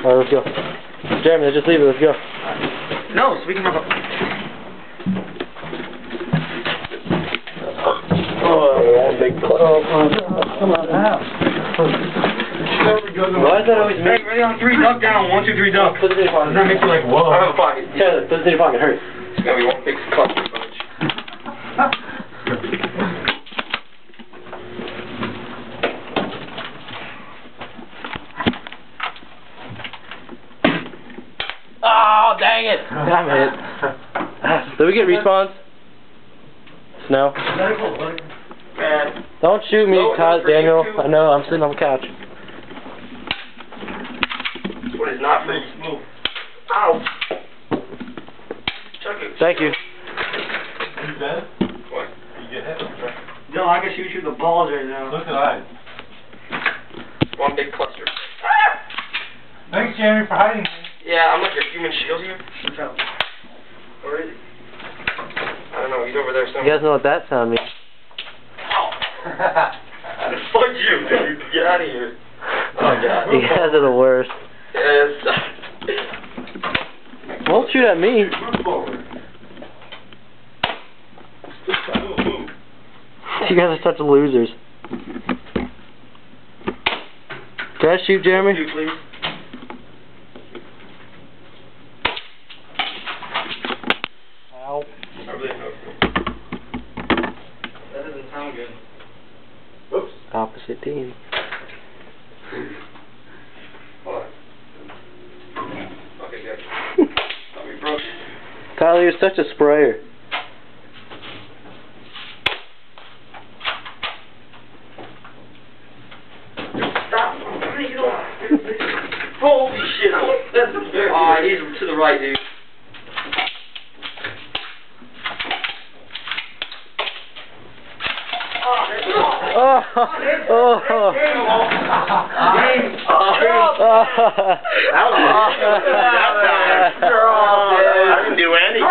Alright, let's go. Jeremy, let's just leave it. Let's go. No, so we can have a... Oh, big club. Come on now. Why is that always me? Hey, ready on 3, duck down. 1, 2, 3, duck. Put it in your pocket. Does that make you like, whoa? I have a pocket. Yeah, put it in your pocket. Hurry. It's gonna be one big cluster bunch. Oh, dang it! Damn it. Did we get respawns? Snow? Man. Don't shoot me, No, Todd, it's for you Daniel. too. I know, I'm sitting on the couch. What is not for you? Move. Ow. Chuck it. Thank you. You dead? What? You get hit? No, I can shoot you the balls right now. Look at I. One big cluster. Thanks, Jeremy, for hiding me. Yeah, I'm like your human shield here. What's up? Where is he? I don't know, he's over there You somewhere. guys know what that sound means? Fuck you, dude. Get out of here. Oh, God. You guys are the worst. Yes. Don't shoot at me. Move forward. Move, move. You guys are such losers. Can I shoot, Jeremy? You, please. Ow. I really hope. That doesn't sound good. Oops. Opposite team. Hold on. Okay, good. Thought we broke it. Tyler, you're such a sprayer. Stop. Holy shit. That's very he's to the right, dude. Oh, oh, oh. I didn't do anything.